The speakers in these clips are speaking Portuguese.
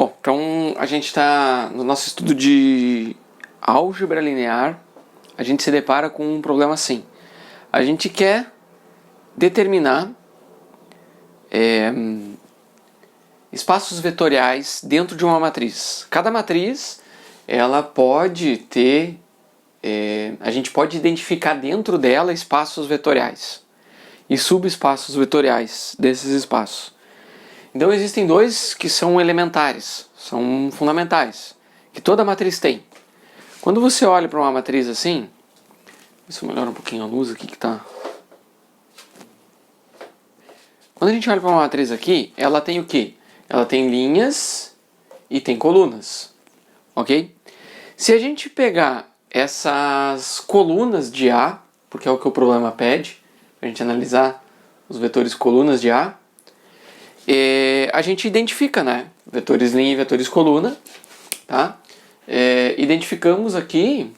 Bom, então a gente está no nosso estudo de álgebra linear, a gente se depara com um problema assim. A gente quer determinar espaços vetoriais dentro de uma matriz. Cada matriz, ela pode ter, a gente pode identificar dentro dela espaços vetoriais e subespaços vetoriais desses espaços. Então existem dois que são elementares, são fundamentais, que toda matriz tem. Quando você olha para uma matriz assim, deixa eu melhorar um pouquinho a luz aqui que tá. Quando a gente olha para uma matriz aqui, ela tem o quê? Ela tem linhas e tem colunas, ok? Se a gente pegar essas colunas de A, porque é o que o problema pede, para a gente analisar os vetores colunas de A, a gente identifica, né? Vetores linha e vetores coluna, tá? Identificamos aqui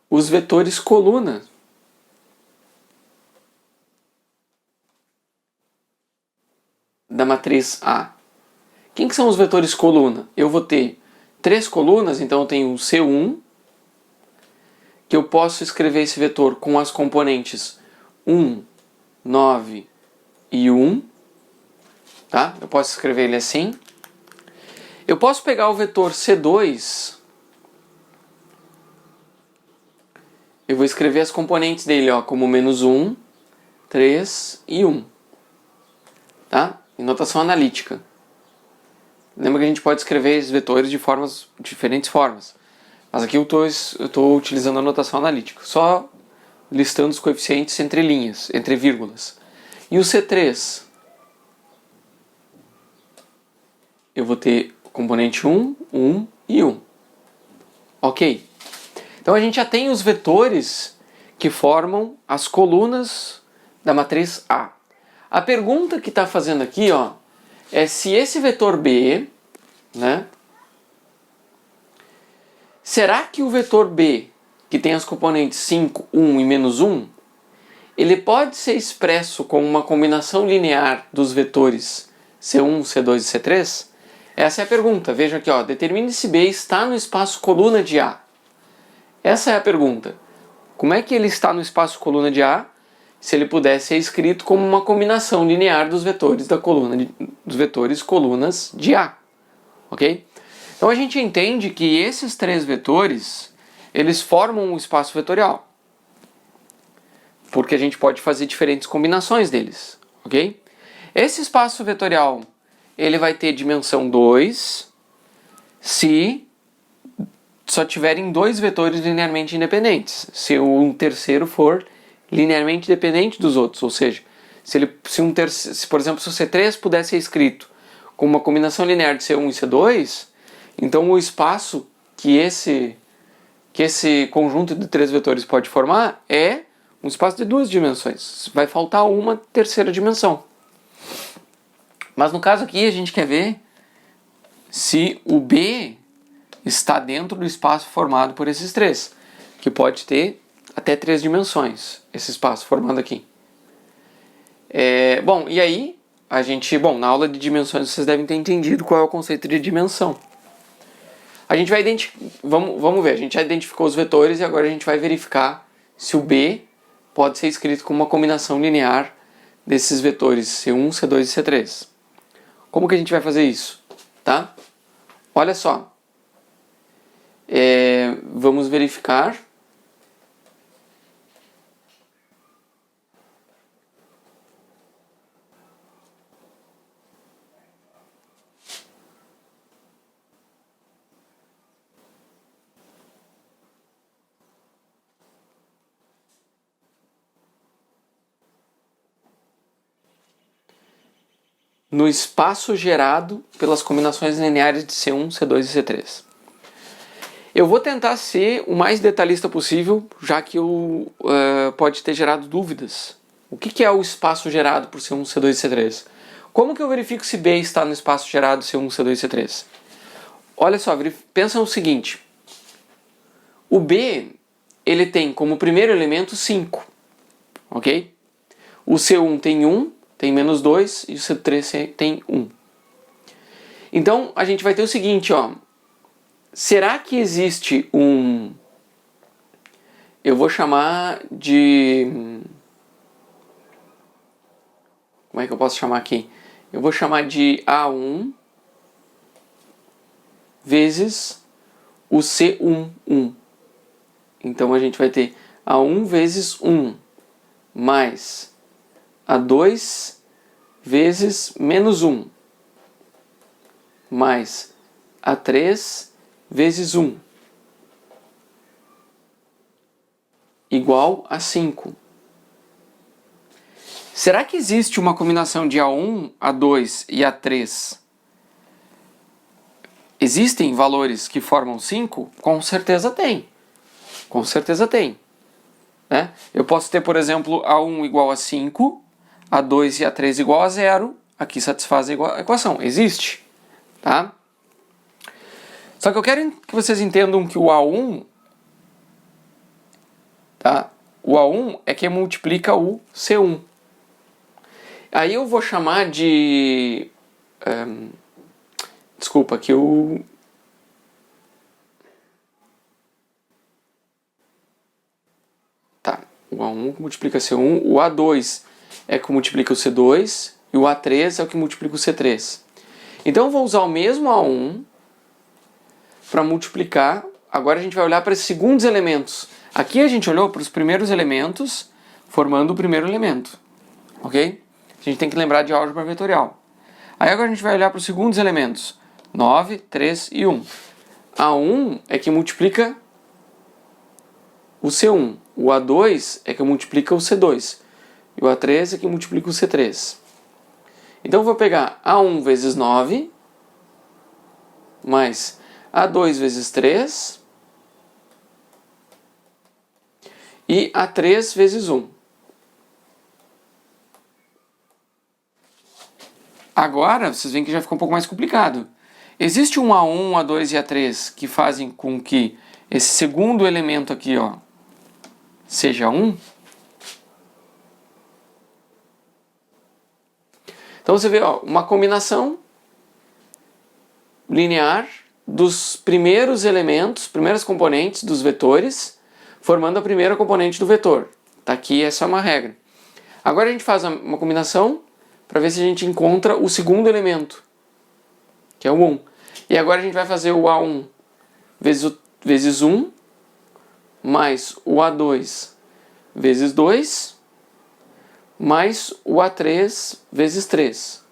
os vetores coluna da matriz A. Quem que são os vetores coluna? Eu vou ter 3 colunas, então eu tenho o C1, que eu posso escrever esse vetor com as componentes 1, 9 e 1, tá? Eu posso escrever ele assim. Eu posso pegar o vetor C2, eu vou escrever as componentes dele, ó, como menos 1, 3 e 1, tá? Em notação analítica. Lembra que a gente pode escrever esses vetores de diferentes formas. Mas aqui eu estou utilizando a notação analítica, só listando os coeficientes entre linhas, entre vírgulas. E o C3, eu vou ter componente 1, 1 e 1. Ok? Então a gente já tem os vetores que formam as colunas da matriz A. A pergunta que está fazendo aqui, ó, é se esse vetor B, né? Será que o vetor B, que tem as componentes 5, 1 e menos 1, ele pode ser expresso como uma combinação linear dos vetores C1, C2 e C3? Essa é a pergunta. Veja aqui, ó, determine se B está no espaço coluna de A. Essa é a pergunta. Como é que ele está no espaço coluna de A se ele pudesse ser escrito como uma combinação linear dos vetores da coluna dos vetores colunas de A, ok? Então a gente entende que esses 3 vetores, eles formam um espaço vetorial, porque a gente pode fazer diferentes combinações deles, ok? Esse espaço vetorial, ele vai ter dimensão 2 se só tiverem 2 vetores linearmente independentes, se um terceiro for linearmente dependente dos outros, ou seja, se por exemplo, se o C3 pudesse ser escrito como uma combinação linear de C1 e C2, então o espaço que esse conjunto de 3 vetores pode formar é um espaço de 2 dimensões. Vai faltar uma terceira dimensão. Mas no caso aqui a gente quer ver se o B está dentro do espaço formado por esses 3, que pode ter até 3 dimensões, esse espaço formado aqui. Bom, e aí, na aula de dimensões vocês devem ter entendido qual é o conceito de dimensão. A gente vai vamos ver, a gente já identificou os vetores e agora a gente vai verificar se o B pode ser escrito como uma combinação linear desses vetores C1, C2 e C3. Como que a gente vai fazer isso? Tá? Olha só. Vamos verificar. No espaço gerado pelas combinações lineares de C1, C2 e C3. Eu vou tentar ser o mais detalhista possível, já que pode ter gerado dúvidas. O que é o espaço gerado por C1, C2 e C3? Como que eu verifico se B está no espaço gerado C1, C2 e C3? Olha só, pensa no seguinte. O B, ele tem como primeiro elemento 5, ok? o C1 tem 1, tem menos 2, e o C3 tem 1. Então, a gente vai ter o seguinte, ó. Será que existe um... Eu vou chamar de... Como é que eu posso chamar aqui? Eu vou chamar de A1 vezes o C11. Então, a gente vai ter A1 vezes 1 mais A2 vezes menos 1 mais A3 vezes 1 igual a 5. Será que existe uma combinação de A1, A2 e A3? Existem valores que formam 5? Com certeza tem. Com certeza tem. Né? Eu posso ter, por exemplo, A1 igual a 5, A2 e A3 igual a 0. Aqui satisfazem a equação. Existe. Tá? Só que eu quero que vocês entendam que o A1, tá? O A1 é que multiplica o C1. Aí eu vou chamar de... desculpa, que o... Tá, o A1 que multiplica o C1, o A2 é que multiplica o C2 e o A3 é o que multiplica o C3. Então eu vou usar o mesmo A1 para multiplicar. Agora a gente vai olhar para esses segundos elementos. Aqui a gente olhou para os primeiros elementos formando o primeiro elemento. Ok? A gente tem que lembrar de álgebra vetorial. Aí agora a gente vai olhar para os segundos elementos. 9, 3 e 1. A1 é que multiplica o C1. O A2 é que multiplica o C2. E o A3 é que multiplica o C3. Então eu vou pegar A1 vezes 9 mais A2 vezes 3 e A3 vezes 1. Agora, vocês veem que já ficou um pouco mais complicado. Existe um A1, A2 e A3 que fazem com que esse segundo elemento aqui, ó, seja 1. Então você vê, ó, uma combinação linear dos primeiros elementos, primeiras componentes dos vetores, formando a primeira componente do vetor. Tá aqui, essa é uma regra. Agora a gente faz uma combinação para ver se a gente encontra o segundo elemento, que é o 1. E agora a gente vai fazer o A1 vezes 1, mais o A2 vezes 2, mais o A3 vezes 3,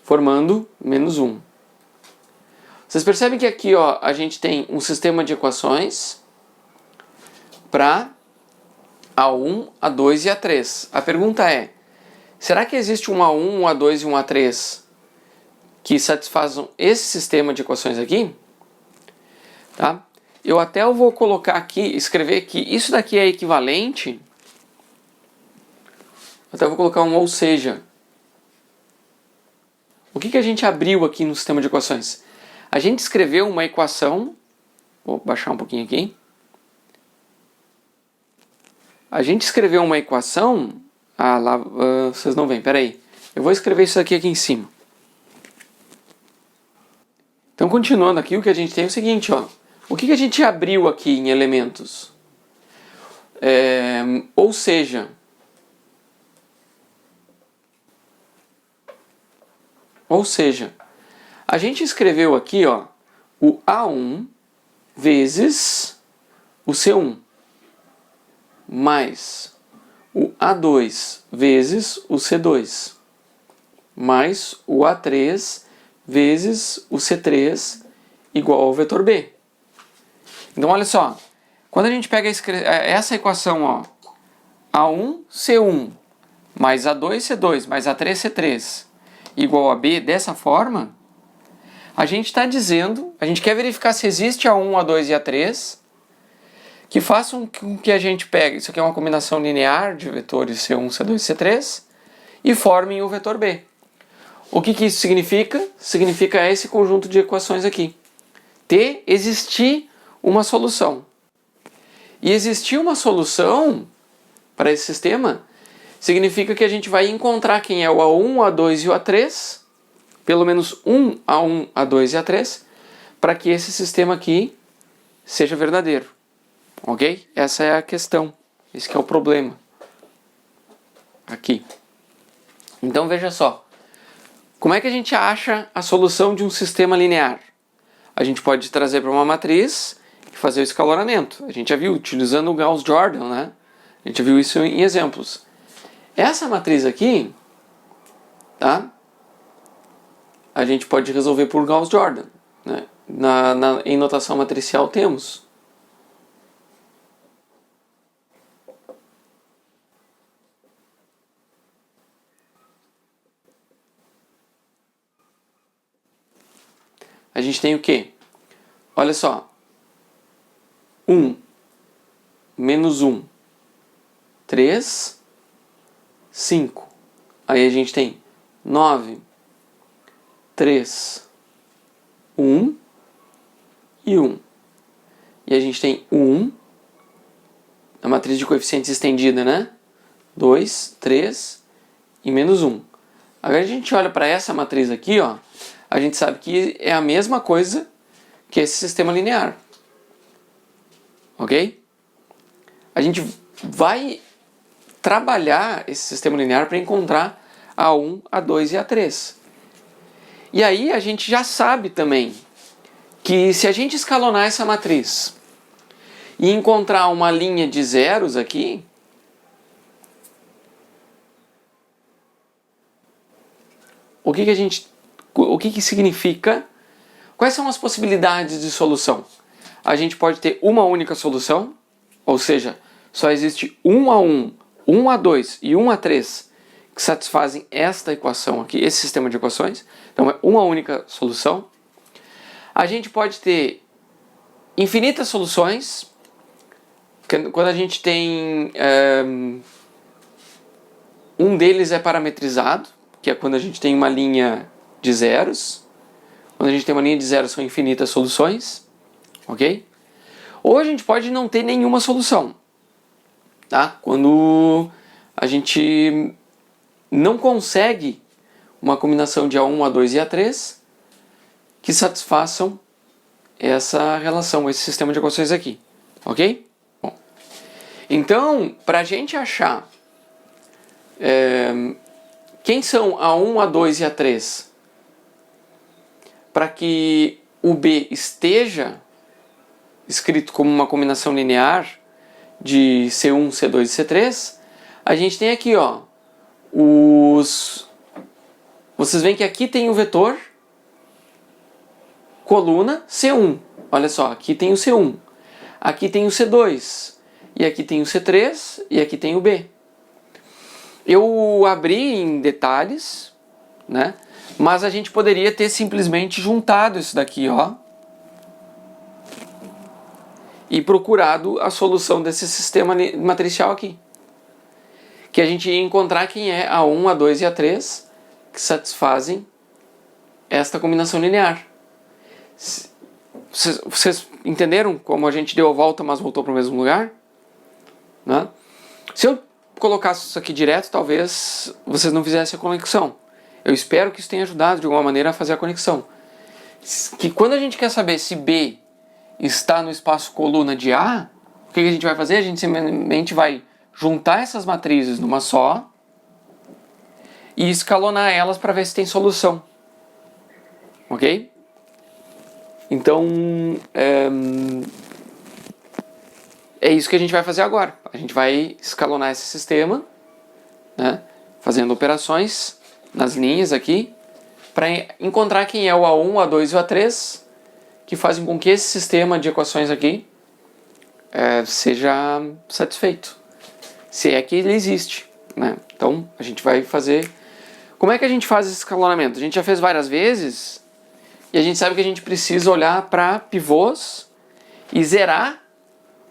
formando menos 1. Vocês percebem que aqui, ó, a gente tem um sistema de equações para A1, A2 e A3. A pergunta é, será que existe um A1, um A2 e um A3 que satisfazem esse sistema de equações aqui? Tá? Eu vou colocar aqui, escrever que isso daqui é equivalente. Até vou colocar um ou seja. O que a gente abriu aqui no sistema de equações? A gente escreveu uma equação. Vou baixar um pouquinho aqui. A gente escreveu uma equação. Vocês não veem, peraí. Eu vou escrever isso aqui em cima. Então, continuando aqui, o que a gente tem é o seguinte, ó. O que a gente abriu aqui em elementos? Ou seja, a gente escreveu aqui, ó, o A1 vezes o C1 mais o A2 vezes o C2 mais o A3 vezes o C3 igual ao vetor B. Então, olha só. Quando a gente pega essa equação, ó, A1, C1 mais A2, C2 mais A3, C3 igual a B dessa forma, a gente está dizendo, a gente quer verificar se existe A1, A2 e A3 que façam com que a gente pegue, isso aqui é uma combinação linear de vetores C1, C2 e C3 e formem o vetor B. O que isso significa? Significa esse conjunto de equações aqui. Existir uma solução. E existir uma solução para esse sistema significa que a gente vai encontrar quem é o A1, o A2 e o A3, pelo menos um A1, A2 e A3, para que esse sistema aqui seja verdadeiro. Ok? Essa é a questão. Esse que é o problema. Aqui. Então veja só. Como é que a gente acha a solução de um sistema linear? A gente pode trazer para uma matriz e fazer o escalonamento. A gente já viu utilizando o Gauss-Jordan, né? A gente já viu isso em exemplos. Essa matriz aqui, tá? A gente pode resolver por Gauss-Jordan, né? Em notação matricial temos. A gente tem o quê? Olha só. 1 menos 1, 3, 5. Aí a gente tem 9, 3, 1 e 1. E a gente tem 1, a matriz de coeficientes estendida, né? 2, 3 e menos 1. Agora a gente olha para essa matriz aqui, ó, a gente sabe que é a mesma coisa que esse sistema linear. Ok? A gente vai trabalhar esse sistema linear para encontrar A1, A2 e A3. E aí a gente já sabe também que se a gente escalonar essa matriz e encontrar uma linha de zeros aqui, o que significa? Quais são as possibilidades de solução? A gente pode ter uma única solução, ou seja, só existe um A1, um A2 e um A3 que satisfazem esta equação aqui, esse sistema de equações. Então é uma única solução. A gente pode ter infinitas soluções. Quando a gente tem um deles é parametrizado, que é quando a gente tem uma linha de zeros. Quando a gente tem uma linha de zeros são infinitas soluções, ok? Ou a gente pode não ter nenhuma solução, tá? Quando a gente não consegue uma combinação de A1, A2 e A3 que satisfaçam essa relação, esse sistema de equações aqui, ok? Bom, então, para a gente achar quem são A1, A2 e A3 para que o B esteja escrito como uma combinação linear de C1, C2 e C3, a gente tem aqui, ó, vocês veem que aqui tem o vetor coluna C1. Olha só, aqui tem o C1, aqui tem o C2, e aqui tem o C3, e aqui tem o B. Eu abri em detalhes, né? Mas a gente poderia ter simplesmente juntado isso daqui, ó, e procurado a solução desse sistema matricial aqui. Que a gente ia encontrar quem é A1, A2 e A3 que satisfazem esta combinação linear. Vocês entenderam como a gente deu a volta, mas voltou para o mesmo lugar? Né? Se eu colocasse isso aqui direto, talvez vocês não fizessem a conexão. Eu espero que isso tenha ajudado de alguma maneira a fazer a conexão. Que quando a gente quer saber se B está no espaço coluna de A, o que a gente vai fazer? A gente simplesmente vai juntar essas matrizes numa só e escalonar elas para ver se tem solução. Ok? Então, é isso que a gente vai fazer agora. A gente vai escalonar esse sistema, né, fazendo operações nas linhas aqui, para encontrar quem é o A1, o A2 e o A3, que fazem com que esse sistema de equações aqui seja satisfeito. Se é que ele existe, né? Então, a gente vai fazer... Como é que a gente faz esse escalonamento? A gente já fez várias vezes e a gente sabe que a gente precisa olhar para pivôs e zerar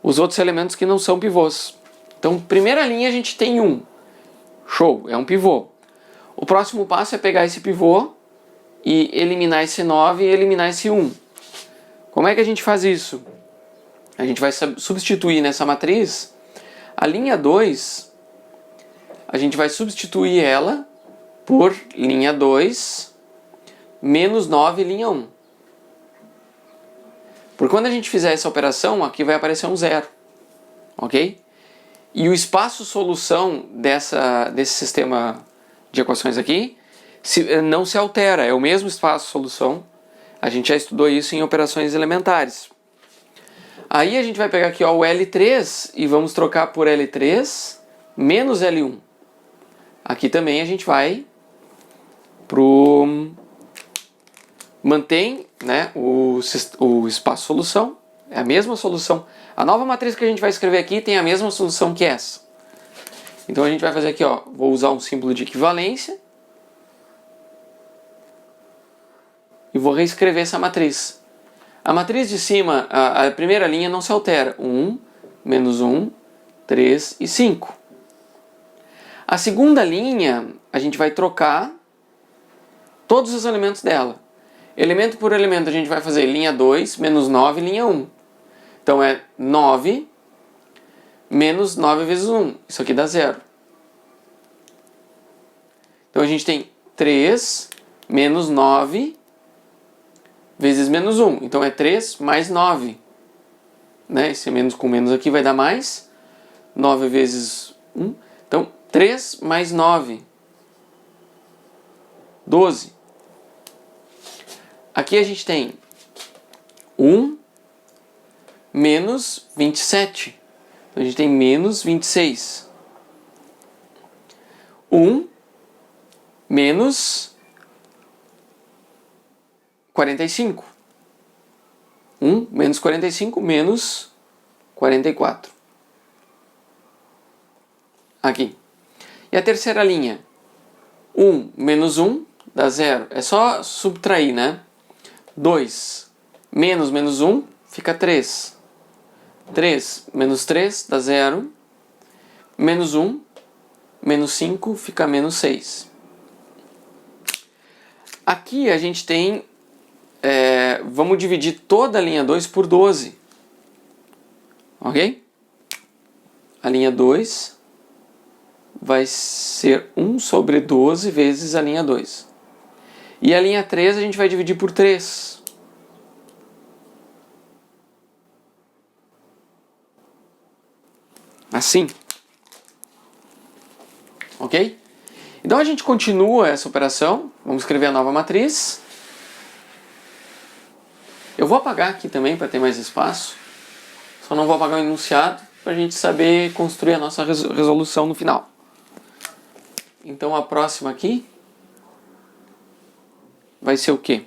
os outros elementos que não são pivôs. Então, primeira linha a gente tem um. Show, é um pivô. O próximo passo é pegar esse pivô e eliminar esse 9 e eliminar esse 1. Como é que a gente faz isso? A gente vai substituir nessa matriz a linha 2 a gente vai substituir ela por linha 2 menos 9 linha 1. Por quando a gente fizer essa operação, aqui vai aparecer um zero, ok? E o espaço solução desse sistema de equações aqui não se altera, é o mesmo espaço solução. A gente já estudou isso em operações elementares. Aí a gente vai pegar aqui ó, o L3 e vamos trocar por L3 menos L1. Aqui também a gente vai mantém, né, o espaço solução, é a mesma solução. A nova matriz que a gente vai escrever aqui tem a mesma solução que essa. Então a gente vai fazer aqui, ó, vou usar um símbolo de equivalência e vou reescrever essa matriz. A matriz de cima, a primeira linha não se altera. 1, menos 1, 3 e 5. A segunda linha, a gente vai trocar todos os elementos dela. Elemento por elemento, a gente vai fazer linha 2, menos 9, linha 1. Então é 9 menos 9 vezes 1. Isso aqui dá 0. Então a gente tem 3 menos 9 vezes menos 1. Então é 3 mais 9. Né? Esse menos com menos aqui vai dar mais. 9 vezes 1. Então 3 mais 9. 12. Aqui a gente tem 1 menos 27. Então a gente tem menos 26. 1 menos 45. 1 menos 45 menos 44. Aqui. E a terceira linha? 1 menos 1 dá 0. É só subtrair, né? 2 menos menos 1 fica 3. 3 menos 3 dá 0. Menos 1 menos 5 fica menos 6. Aqui a gente tem... vamos dividir toda a linha 2 por 12. Ok? A linha 2 vai ser 1 sobre 12 vezes a linha 2. E a linha 3 a gente vai dividir por 3. Assim. Ok? Então a gente continua essa operação. Vamos escrever a nova matriz. Eu vou apagar aqui também para ter mais espaço. Só não vou apagar o enunciado para a gente saber construir a nossa resolução no final. Então a próxima aqui vai ser o quê?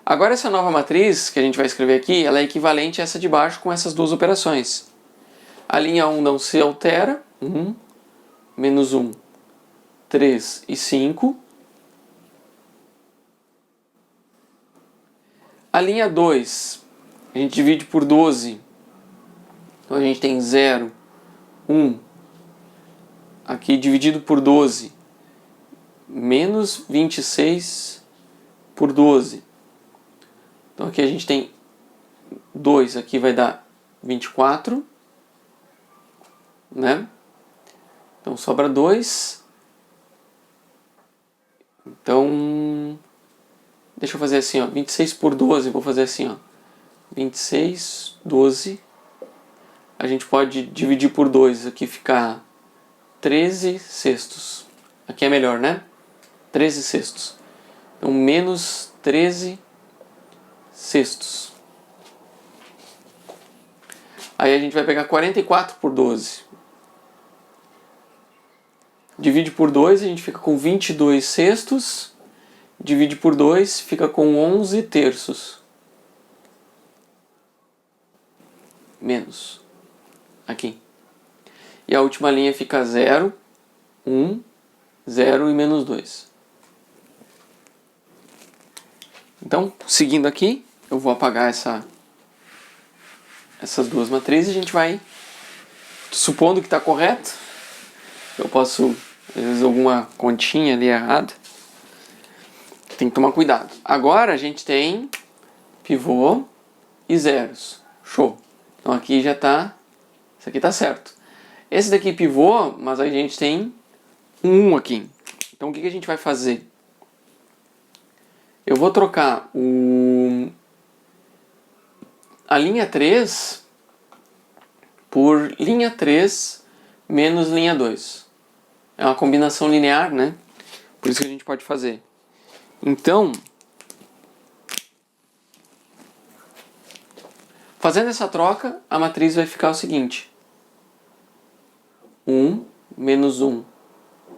Agora essa nova matriz que a gente vai escrever aqui, ela é equivalente a essa de baixo com essas duas operações. A linha 1 não se altera. 1, menos 1, 3 e 5. A linha 2, a gente divide por 12. Então a gente tem 0, 1. Aqui dividido por 12. Menos 26 por 12. Então aqui a gente tem 2, aqui vai dar 24, né? Então sobra 2. Então, deixa eu fazer assim, ó, 26 por 12, vou fazer assim, ó. 26, 12. A gente pode dividir por 2, aqui ficar 13 sextos. Aqui é melhor, né? 13 sextos. Então, menos 13 sextos. Aí a gente vai pegar 44 por 12. Divide por 2, a gente fica com 22 sextos. Divide por 2, fica com 11 terços. Menos. Aqui. E a última linha fica 0, 1, 0 e menos 2. Então, seguindo aqui, eu vou apagar essas duas matrizes e a gente vai, supondo que está correto, eu posso, às vezes, alguma continha ali errada, tem que tomar cuidado. Agora a gente tem pivô e zeros. Show! Então aqui já está, isso aqui está certo. Esse daqui pivô, mas a gente tem um 1 aqui. Então o que a gente vai fazer? Eu vou trocar a linha 3 por linha 3 menos linha 2. É uma combinação linear, né? Por isso que a gente pode fazer. Então, fazendo essa troca, a matriz vai ficar o seguinte. 1, menos 1,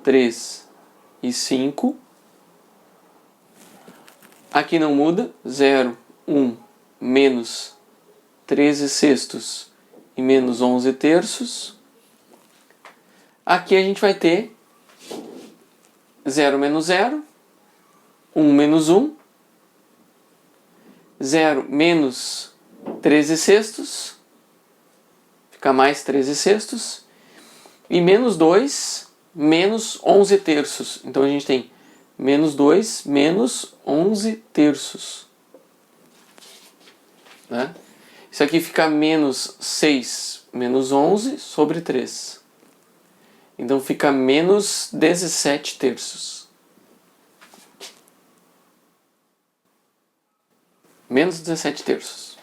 3 e 5. Aqui não muda. 0, 1, menos 13 sextos e menos 11 terços. Aqui a gente vai ter 0 menos 0, 1 menos 1, 0 menos 13 sextos, fica mais 13 sextos, e menos 2, menos 11 terços. Então a gente tem menos 2, menos 11 terços. Né? Isso aqui fica menos 6, menos 11 sobre 3. Então fica menos 17 terços. Menos 17 terços.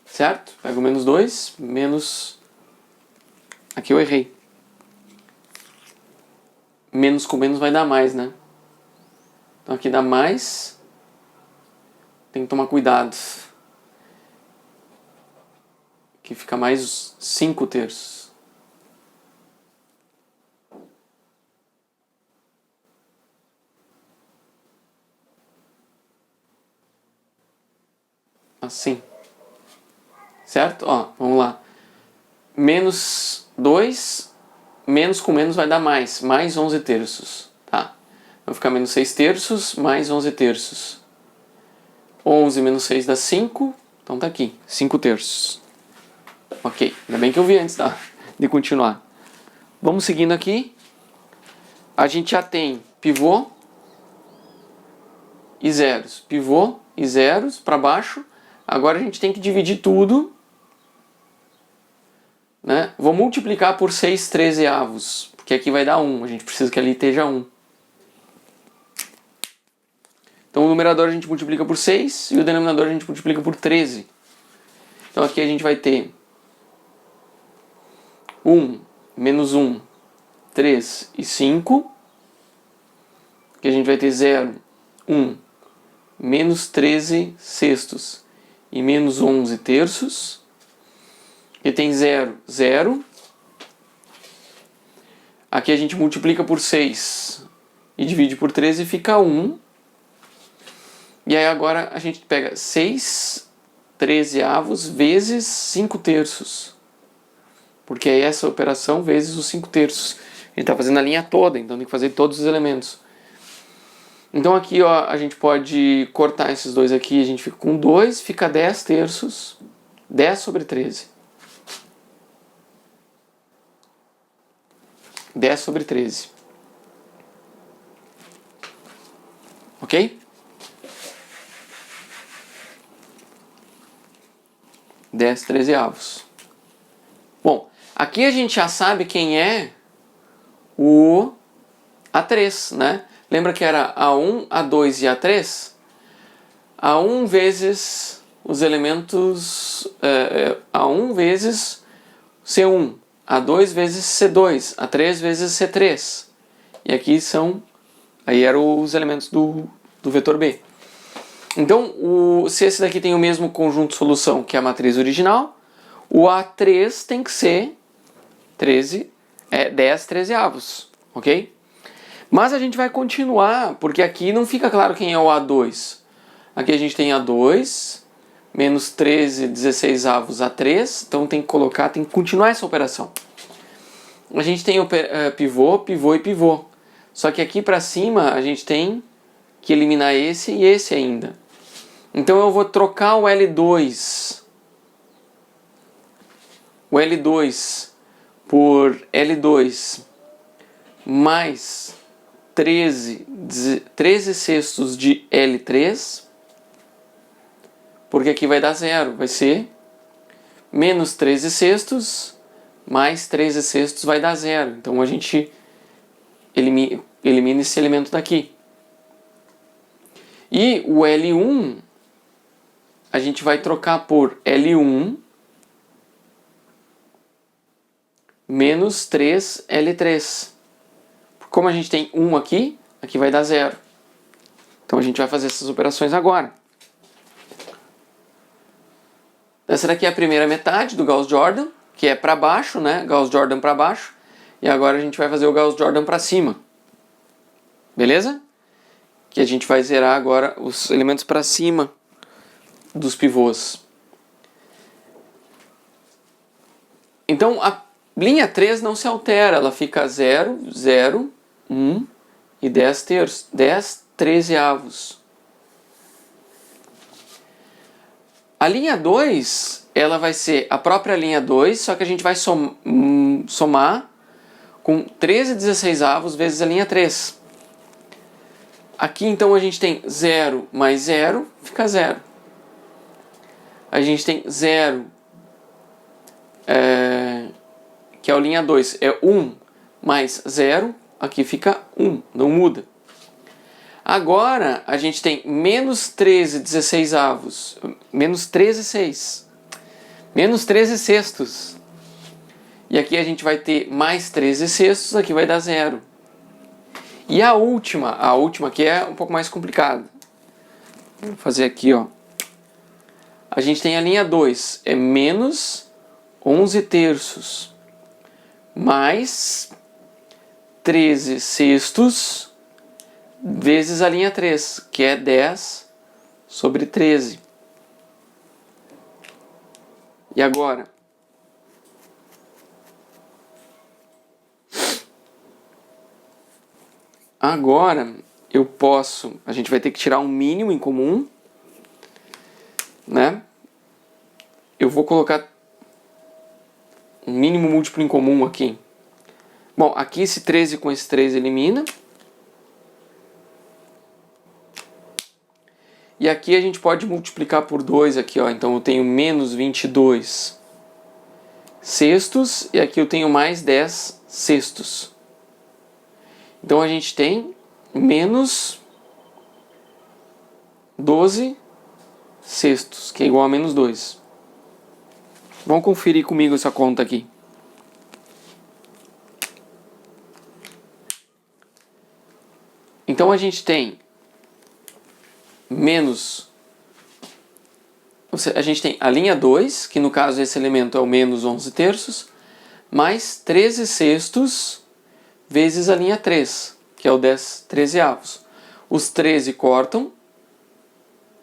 Certo? Pego o menos 2, menos... Aqui eu errei. Menos com menos vai dar mais, né? Então aqui dá mais. Tem que tomar cuidado. Aqui fica mais 5 terços. Assim. Certo? Ó, vamos lá. Menos 2, menos com menos vai dar mais 11 terços. Tá? Vai ficar menos 6 terços, mais 11 terços. 11 menos 6 dá 5, então tá aqui, 5 terços. Ok, ainda bem que eu vi antes de continuar. Vamos seguindo aqui. A gente já tem pivô e zeros. Pivô e zeros para baixo. Agora a gente tem que dividir tudo. Né? Vou multiplicar por 6 13avos, porque aqui vai dar 1. A gente precisa que ali esteja 1. Então o numerador a gente multiplica por 6 e o denominador a gente multiplica por 13. Então aqui a gente vai ter 1, menos 1, 3 e 5. Aqui a gente vai ter 0, 1, menos 13 sextos e menos 11 terços. Aqui tem 0, 0. Aqui a gente multiplica por 6 e divide por 13 e fica 1. E aí agora a gente pega 6 13avos vezes 5 terços. Porque é essa operação vezes os 5 terços. A gente está fazendo a linha toda, então tem que fazer todos os elementos. Então aqui ó, a gente pode cortar esses dois aqui, a gente fica com 2, fica 10 terços. 10 sobre 13. 10 sobre 13. Ok? 10 13avos. Bom, aqui a gente já sabe quem é o A3, né? Lembra que era A1, A2 e A3? A1 vezes os elementos... A1 vezes C1, A2 vezes C2, A3 vezes C3. E aqui são... Aí eram os elementos do vetor B. Então, se esse daqui tem o mesmo conjunto de solução que a matriz original, o A3 tem que ser 10 13avos, ok? Mas a gente vai continuar, porque aqui não fica claro quem é o A2. Aqui a gente tem A2, menos 13 16avos A3, então tem que colocar, tem que continuar essa operação. A gente tem o pivô, pivô e pivô. Só que aqui para cima a gente tem que eliminar esse e esse ainda. Então eu vou trocar o L2 por L2 mais 13 sextos de L3 porque aqui vai dar zero. Vai ser menos 13 sextos mais 13 sextos vai dar zero. Então a gente elimina esse elemento daqui. E o L1 a gente vai trocar por L1 menos 3L3. Como a gente tem 1 aqui, aqui vai dar zero. Então a gente vai fazer essas operações agora. Essa daqui é a primeira metade do Gauss-Jordan, que é para baixo, né? Gauss-Jordan para baixo. E agora a gente vai fazer o Gauss-Jordan para cima. Beleza? Que a gente vai zerar agora os elementos para cima dos pivôs. Então a linha 3 não se altera, ela fica 0, 0, 1 e 10 terços, 10 trezeavos. A linha 2, ela vai ser a própria linha 2, só que a gente vai somar com 13/16 vezes a linha 3. Aqui então a gente tem 0 mais 0, fica 0. A gente tem 0, que é a linha 2, é 1 mais 0, aqui fica 1, não muda. Agora a gente tem menos 13/16, menos 13/6, menos 13 sextos. E aqui a gente vai ter mais 13 sextos, aqui vai dar 0. E a última que é um pouco mais complicada. Vou fazer aqui, ó. A gente tem a linha 2, é menos 11 terços, mais 13 sextos, vezes a linha 3, que é 10 sobre 13. E agora? Agora eu posso, a gente vai ter que tirar um mínimo em comum, né? Eu vou colocar um mínimo múltiplo em comum aqui. Bom, aqui esse 13 com esse 3 elimina. E aqui a gente pode multiplicar por 2 aqui, ó. Então eu tenho menos 22 sextos e aqui eu tenho mais 10 sextos. Então a gente tem menos 12 sextos, que é igual a menos 2. Vamos conferir comigo essa conta aqui. Então a gente tem a gente tem a linha 2, que no caso esse elemento é o menos 11 terços, mais 13 sextos vezes a linha 3, que é o 10 trezeavos. Os 13 cortam,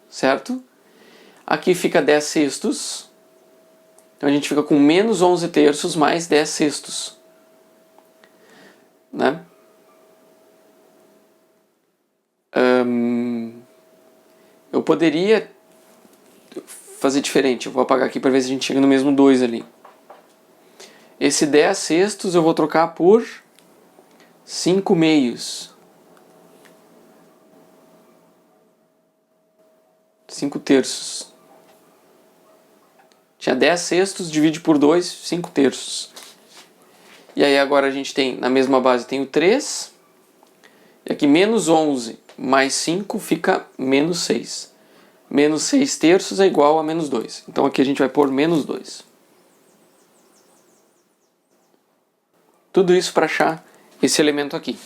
certo? Aqui fica 10 sextos. Então a gente fica com menos 11 terços mais 10 sextos. Né? Eu poderia fazer diferente. Eu vou apagar aqui para ver se a gente chega no mesmo 2 ali. Esse 10 sextos eu vou trocar por 5 meios. 5 terços. Tinha 10 sextos, divide por 2, 5 terços. E aí agora a gente tem, na mesma base, tem o 3. E aqui menos 11 mais 5 fica menos 6. Menos 6 terços é igual a menos 2. Então aqui a gente vai pôr menos 2. Tudo isso para achar esse elemento aqui.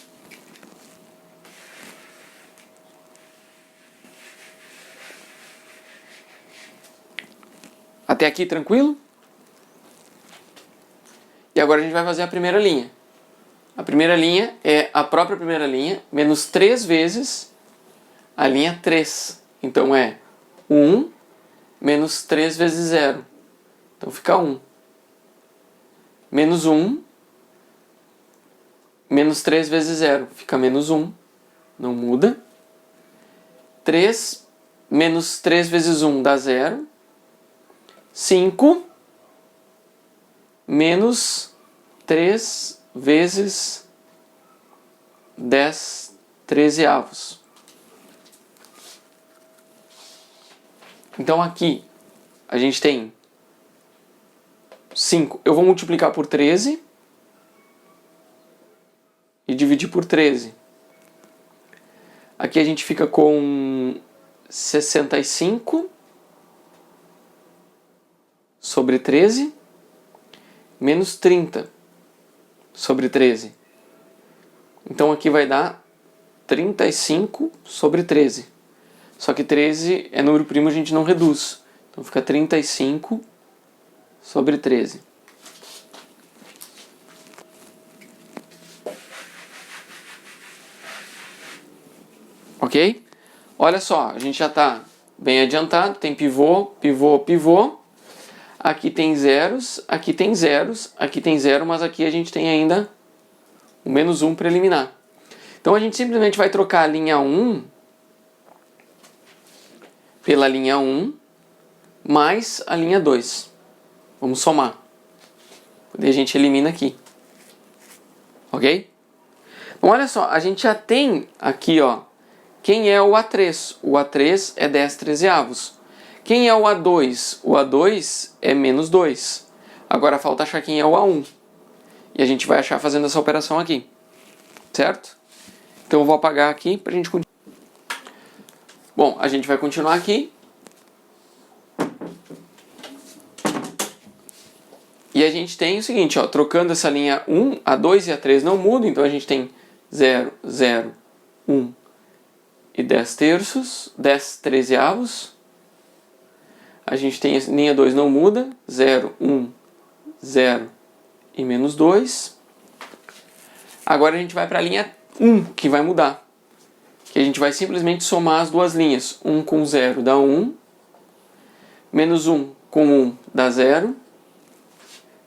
Até aqui tranquilo? E agora a gente vai fazer a primeira linha. A primeira linha é a própria primeira linha, menos 3 vezes a linha 3. Então é 1 menos 3 vezes 0. Então fica 1. Menos 1 menos 3 vezes 0. Fica menos 1. Não muda. 3 menos 3 vezes 1 dá 0. 5 menos 3 vezes 10 trezeavos. Então aqui a gente tem 5. Eu vou multiplicar por 13 e dividir por 13. Aqui a gente fica com 65 sobre 13 menos 30 sobre 13. Então aqui vai dar 35 sobre 13. Só que 13 é número primo, a gente não reduz. Então fica 35 sobre 13. Ok? Olha só, a gente já está bem adiantado. Tem pivô, pivô, pivô. Aqui tem zeros, aqui tem zeros, aqui tem zero, mas aqui a gente tem ainda o menos 1 para eliminar. Então a gente simplesmente vai trocar a linha 1 pela linha 1 mais a linha 2. Vamos somar. Daí a gente elimina aqui. Ok? Então olha só, a gente já tem aqui, ó, quem é o A3? O A3 é 10 trezeavos. Quem é o A2? O A2 é menos 2. Agora falta achar quem é o A1. E a gente vai achar fazendo essa operação aqui. Certo? Então eu vou apagar aqui para a gente continuar. Bom, a gente vai continuar aqui. E a gente tem o seguinte, ó, trocando essa linha 1, A2 e A3 não mudam, então a gente tem 0, 0, 1 e 10 terços, 10 trezeavos. A gente tem a linha 2 não muda, 0, 1, 0 e menos 2. Agora a gente vai para a linha 1, que vai mudar. Que a gente vai simplesmente somar as duas linhas. 1 com 0 dá 1, menos 1 com 1 dá 0,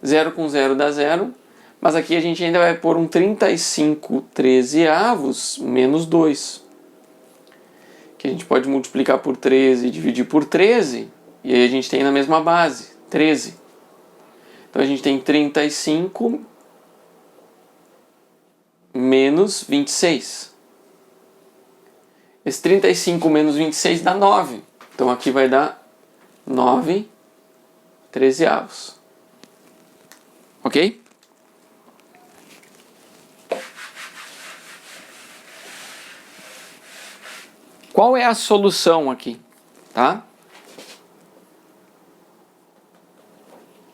0 com 0 dá 0, mas aqui a gente ainda vai pôr um 35 trezeavos menos 2. Que a gente pode multiplicar por 13 e dividir por 13, e aí a gente tem na mesma base, 13. Então a gente tem 35 menos 26. Esse 35 menos 26 dá 9. Então aqui vai dar 9 trezeavos. Ok? Qual é a solução aqui? Tá?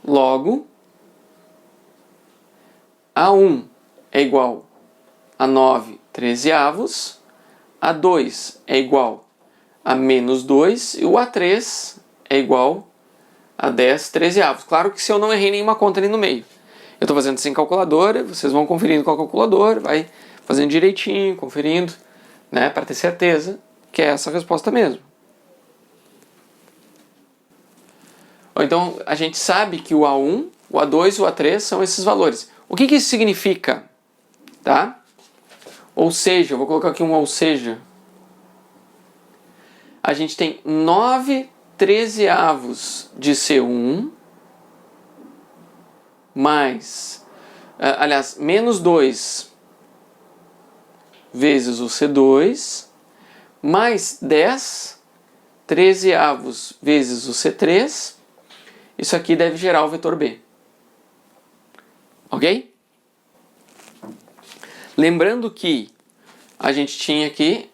Logo, A1 é igual a 9 trezeavos, A2 é igual a menos 2 e o A3 é igual a 10 trezeavos. Claro que se eu não errei nenhuma conta ali no meio. Eu estou fazendo sem calculadora, vocês vão conferindo com a calculadora, vai fazendo direitinho, conferindo, né, para ter certeza que é essa a resposta mesmo. Então, a gente sabe que o A1, o A2 e o A3 são esses valores. O que isso significa? Tá? Ou seja, eu vou colocar aqui um ou seja. A gente tem 9 trezeavos de C1 mais, aliás, menos 2 vezes o C2 mais 10 trezeavos vezes o C3. Isso aqui deve gerar o vetor B. Ok? Lembrando que a gente tinha aqui,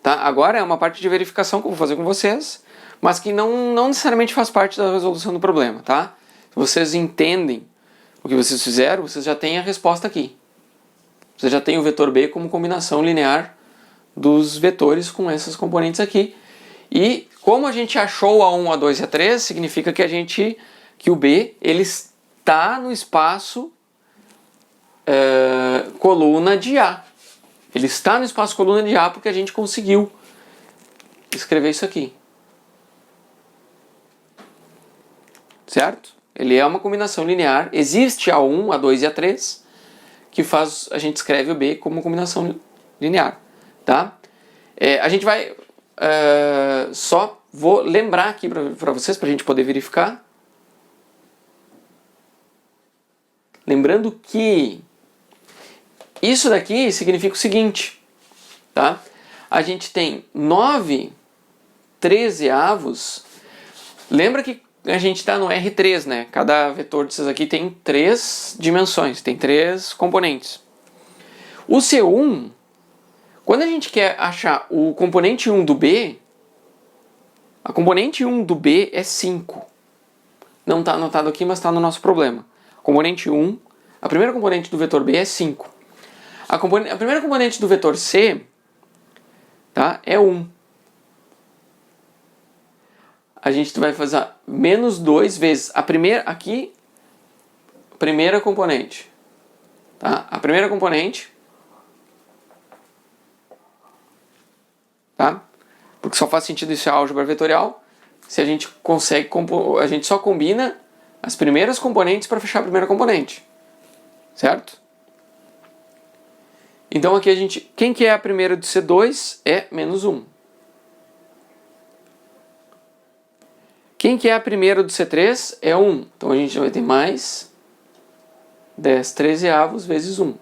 tá? Agora é uma parte de verificação que eu vou fazer com vocês, mas que não necessariamente faz parte da resolução do problema, tá? Se vocês entendem o que vocês fizeram, vocês já têm a resposta aqui. Você já tem o vetor B como combinação linear dos vetores com esses componentes aqui. E como a gente achou o A1, A2 e A3, significa que o B ele está no espaço coluna de A. Ele está no espaço coluna de A porque a gente conseguiu escrever isso aqui. Certo? Ele é uma combinação linear. Existe A1, A2 e A3 que a gente escreve o B como combinação linear. Tá? A gente vai... só vou lembrar aqui para vocês, para a gente poder verificar. Lembrando que isso daqui significa o seguinte, tá? A gente tem 9 trezeavos Lembra que a gente está no R3, né? Cada vetor desses aqui tem 3 dimensões, tem 3 componentes. O C1, quando a gente quer achar o componente 1 do B, a componente 1 do B é 5. Não está anotado aqui, mas está no nosso problema. Componente 1, a primeira componente do vetor B é 5. A primeira componente do vetor C, tá, é 1. A gente vai fazer menos 2 vezes a primeira componente. Tá? A primeira componente, tá? Porque só faz sentido isso em álgebra vetorial se a gente consegue, a gente só combina as primeiras componentes para fechar a primeira componente. Certo? Então aqui a gente, quem que é a primeira do C2 é menos 1. Quem que é a primeira do C3 é 1. Então a gente vai ter mais 10 trezeavos vezes 1.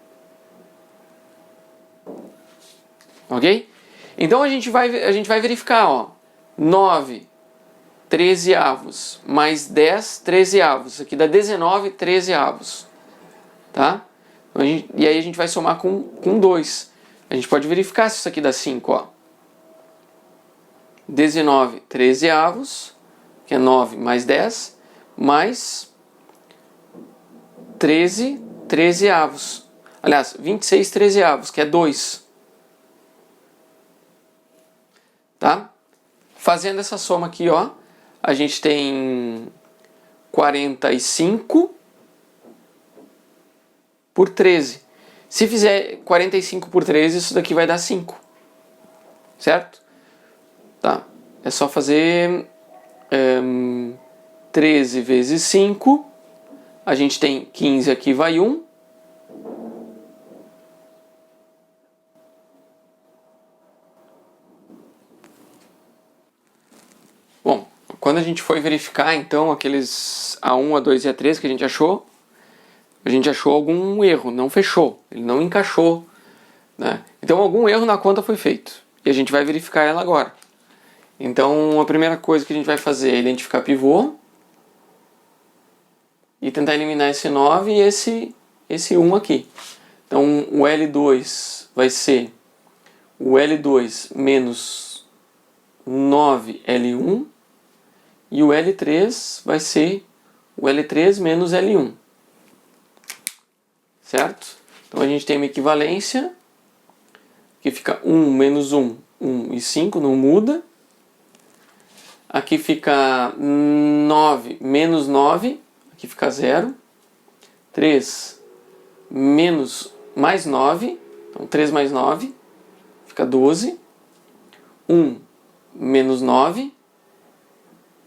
Ok? Então a gente vai verificar, ó, 9 trezeavos mais 10 trezeavos. Aqui dá 19 trezeavos. Tá? E aí a gente vai somar com 2. A gente pode verificar se isso aqui dá 5, ó. 19 trezeavos, que é 9 mais 10, mais 13 trezeavos. Aliás, 26 trezeavos, que é 2. Tá? Fazendo essa soma aqui, ó, a gente tem 45 por 13. Se fizer 45 por 13, isso daqui vai dar 5. Certo? Tá. É só fazer 13 vezes 5. A gente tem 15 aqui, vai 1. Bom, quando a gente foi verificar, então, aqueles A1, A2 e A3 que a gente achou algum erro, não fechou, ele não encaixou, né? Então algum erro na conta foi feito e a gente vai verificar ela agora. Então a primeira coisa que a gente vai fazer é identificar pivô e tentar eliminar esse 9 e esse 1 aqui. Então o L2 vai ser o L2 menos 9L1 e o L3 vai ser o L3 menos L1. Certo? Então a gente tem uma equivalência que fica 1 menos 1, 1 e 5, não muda. Aqui fica 9 menos 9, aqui fica 0. 3 menos mais 9, então 3 mais 9, fica 12. 1 menos 9,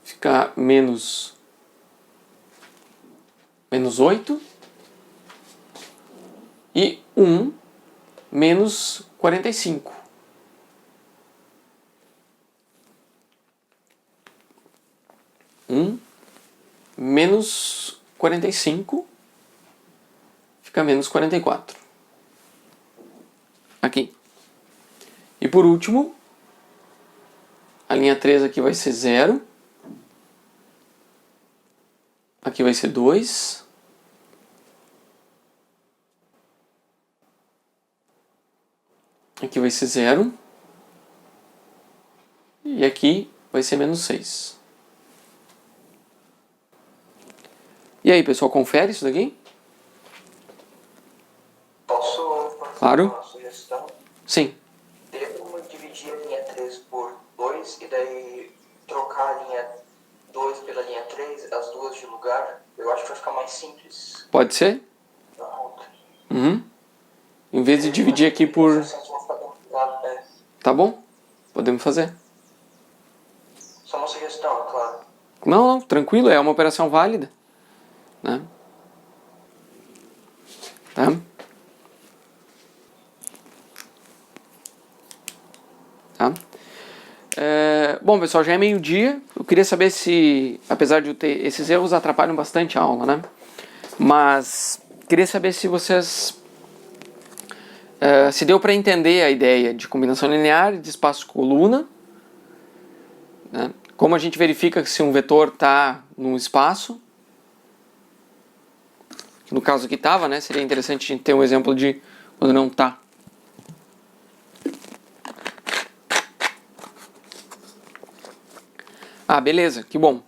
fica menos 8. E 1 menos 45. Menos 45 fica menos 44. Aqui. E por último, a linha 3 aqui vai ser 0. Aqui vai ser 2. Aqui vai ser 0. E aqui vai ser menos 6. E aí, pessoal, confere isso daqui? Posso fazer Claro. uma sugestão? Sim. Teria como dividir a linha 3 por 2 e daí trocar a linha 2 pela linha 3, as duas de lugar? Eu acho que vai ficar mais simples. Pode ser? Uhum. Em vez de dividir aqui por... Tá bom? Podemos fazer. Só uma sugestão, é claro. Não, tranquilo, é uma operação válida. Né? Tá? Tá? Bom, pessoal, já é meio-dia. Eu queria saber se, apesar de eu ter esses erros, atrapalham bastante a aula, né? Mas queria saber se vocês se deu para entender a ideia de combinação linear e de espaço coluna, né? Como a gente verifica se um vetor está num espaço? No caso aqui estava, né? Seria interessante a gente ter um exemplo de quando não está. Ah, beleza, que bom.